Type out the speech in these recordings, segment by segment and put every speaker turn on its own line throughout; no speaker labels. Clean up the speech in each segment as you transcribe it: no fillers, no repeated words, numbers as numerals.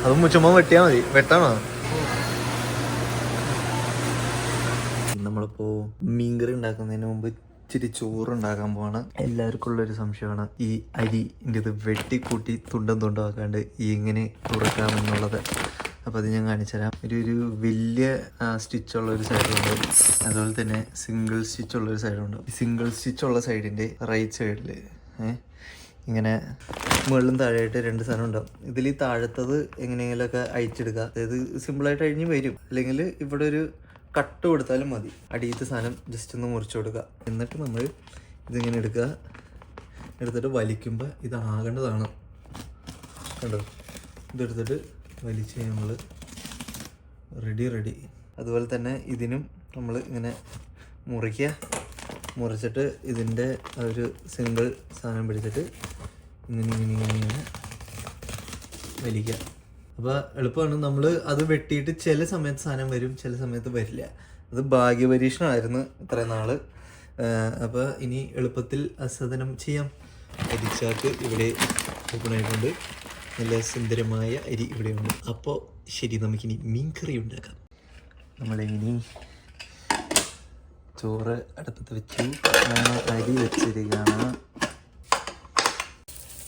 അതും ചുമ്മാ വെട്ടിയാ മതി. വെട്ടാണോ? നമ്മളിപ്പോ മീൻകറി ഉണ്ടാക്കുന്നതിന് മുമ്പ് ഇച്ചിരി ചോറ് ഉണ്ടാക്കാൻ പോവാണ്. എല്ലാവർക്കും ഉള്ളൊരു സംശയമാണ് ഈ അരിൻ്റെ ഇത് വെട്ടിക്കൂട്ടി തുണ്ടാക്കാണ്ട് എങ്ങനെ തുറക്കാമെന്നുള്ളത്. അപ്പോൾ അത് ഞാൻ കാണിച്ചുതരാം. ഒരു വലിയ സ്റ്റിച്ചുള്ള ഒരു സൈഡുണ്ട്, അതുപോലെ തന്നെ സിംഗിൾ സ്റ്റിച്ചുള്ളൊരു സൈഡുണ്ട്. ഈ സിംഗിൾ സ്റ്റിച്ചുള്ള സൈഡിൻ്റെ റൈറ്റ് സൈഡിൽ ഇങ്ങനെ മുകളിലും താഴെയായിട്ട് 2 സാധനം ഉണ്ടാവും. ഇതിൽ ഈ താഴത്തത് എങ്ങനെയെങ്കിലുമൊക്കെ അയച്ചെടുക്കുക. അതായത് സിമ്പിളായിട്ട് അഴിഞ്ഞ് വരും. അല്ലെങ്കിൽ ഇവിടെ ഒരു കട്ട് കൊടുത്താലും മതി. അടിയത്തെ സാധനം ജസ്റ്റ് ഒന്ന് മുറിച്ച് കൊടുക്കുക. എന്നിട്ട് നമ്മൾ ഇതിങ്ങനെ എടുത്തിട്ട് വലിക്കുമ്പോൾ ഇതാകേണ്ടതാണ്. കണ്ടോ? ഇതെടുത്തിട്ട് വലിച്ച് നമ്മൾ റെഡി. അതുപോലെ തന്നെ ഇതിനും നമ്മൾ ഇങ്ങനെ മുറിച്ചിട്ട് ഇതിൻ്റെ ഒരു സിംഗിൾ സാധനം പിടിച്ചിട്ട് ഇങ്ങനെ വലിക്കുക. അപ്പോൾ എളുപ്പമാണ്. നമ്മൾ അത് വെട്ടിയിട്ട് ചില സമയത്ത് സാധനം വരും, ചില സമയത്ത് വരില്ല. അത് ഭാഗ്യപരീക്ഷണമായിരുന്നു ഇത്രയും നാൾ. അപ്പോൾ ഇനി എളുപ്പത്തിൽ അസാധനം ചെയ്യാം. അരിച്ചാക്ക് ഇവിടെ ഓപ്പണായിട്ടുണ്ട്. നല്ല സുന്ദരമായ അരി ഇവിടെയുണ്ട്. അപ്പോൾ ശരി, നമുക്കിനി മീൻകറി ഉണ്ടാക്കാം. നമ്മളിനി ചോറ് അടുപ്പത്ത് വെച്ചു, അരി വെച്ചിരിക്കുകയാണ്.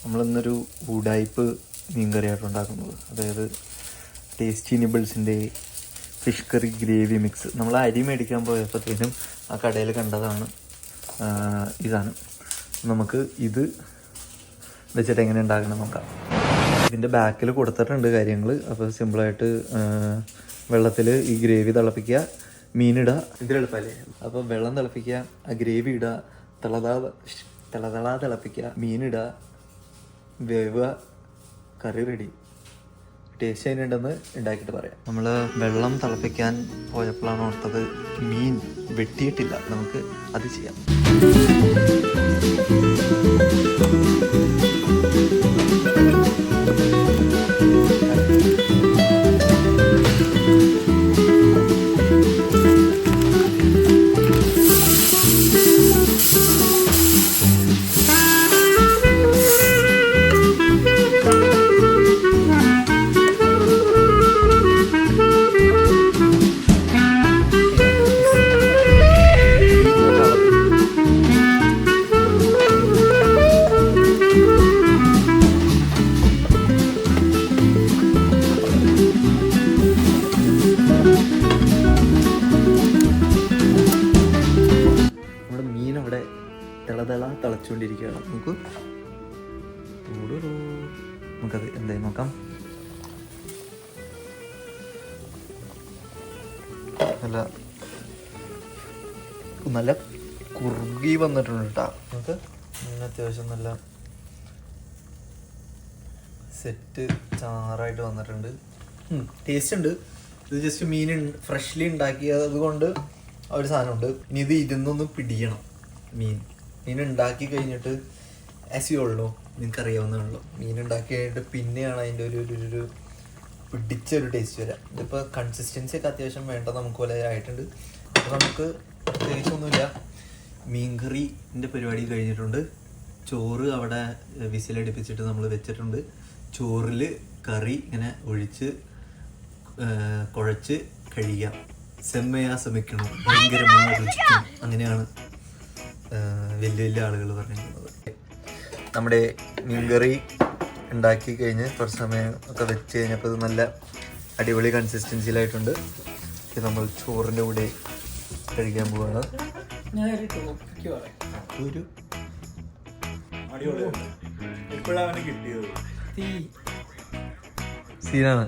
നമ്മളിന്നൊരു ഉടായ്പ് മീൻകറിയായിട്ട് ഉണ്ടാക്കുന്നത്. അതായത് ടേസ്റ്റി നിബിൾസിൻ്റെ ഫിഷ് കറി ഗ്രേവി മിക്സ്. നമ്മൾ അരി മേടിക്കാൻ പോയപ്പോഴത്തേനും ആ കടയിൽ കണ്ടതാണ് ഇതാണ്. നമുക്ക് ഇത് വെച്ചിട്ട് എങ്ങനെ ഉണ്ടാക്കണം നോക്കാം. ഇതിൻ്റെ ബാക്കിൽ കൊടുത്തിട്ടുണ്ട് കാര്യങ്ങൾ. അപ്പോൾ സിമ്പിളായിട്ട് വെള്ളത്തിൽ ഈ ഗ്രേവി തിളപ്പിക്കുക, മീനിടുക. ഇതിലെളുപ്പമല്ലേ? അപ്പോൾ വെള്ളം തിളപ്പിക്കുക, ആ ഗ്രേവി ഇടുക, തിള തിളപ്പിക്കുക, മീനിടുക, വേവുക, കറി റെഡി. ടേസ്റ്റ് അതിനുണ്ടെന്ന് ഉണ്ടാക്കിയിട്ട് പറയാം. നമ്മൾ വെള്ളം തിളപ്പിക്കാൻ പോയപ്പോഴാണ് ഓർത്തത് മീൻ വെട്ടിയിട്ടില്ല. നമുക്ക് അത് ചെയ്യാം. തിളച്ചുകൊണ്ടിരിക്കുകയാണ്. നമുക്കത് എന്തായാലും നോക്കാം. നല്ല കുറുകി വന്നിട്ടുണ്ട് കേട്ടോ. നമുക്ക് അത്യാവശ്യം നല്ല സെറ്റ് ചാറായിട്ട് വന്നിട്ടുണ്ട്. ടേസ്റ്റ് ഉണ്ട്. ഇത് ജസ്റ്റ് മീൻ ഫ്രഷ്ലി ഉണ്ടാക്കിയത് കൊണ്ട് ആ ഒരു സാധനമുണ്ട്. ഇനി ഇത് ഇരുന്നൊന്ന് പിടിക്കണം. മീൻ ഉണ്ടാക്കി കഴിഞ്ഞിട്ട് ആസ് യു ഉള്ളൂ, നിങ്ങൾക്കറിയാവുന്നതാണല്ലോ. മീൻ ഉണ്ടാക്കി കഴിഞ്ഞിട്ട് പിന്നെയാണ് അതിൻ്റെ ഒരു പിടിച്ചൊരു ടേസ്റ്റ് വരാം. ഇതിപ്പോൾ കൺസിസ്റ്റൻസി ഒക്കെ അത്യാവശ്യം വേണ്ട നമുക്ക് പോലെ ആയിട്ടുണ്ട്. അപ്പോൾ നമുക്ക് പ്രത്യേകിച്ചൊന്നുമില്ല. മീൻകറിൻ്റെ പരിപാടി കഴിഞ്ഞിട്ടുണ്ട്. ചോറ് അവിടെ വിസിലടുപ്പിച്ചിട്ട് നമ്മൾ വെച്ചിട്ടുണ്ട്. ചോറിൽ കറി ഇങ്ങനെ ഒഴിച്ച് കുഴച്ച് കഴിയാം. സെമ്മയാ ശ്രമിക്കണം, ഭയങ്കരമായ രുചിക്കും. അങ്ങനെയാണ് വലിയ ആളുകൾ പറഞ്ഞിട്ടുള്ളത്. നമ്മുടെ മീൻകറി ഉണ്ടാക്കി കഴിഞ്ഞ് കുറച്ച് സമയം ഒക്കെ വെച്ച് കഴിഞ്ഞപ്പോൾ ഇത് നല്ല അടിപൊളി കൺസിസ്റ്റൻസിയിലായിട്ടുണ്ട്. ഇത് നമ്മൾ ചോറിൻ്റെ കൂടെ കഴിക്കാൻ പോവാണ്. സീനാണ്.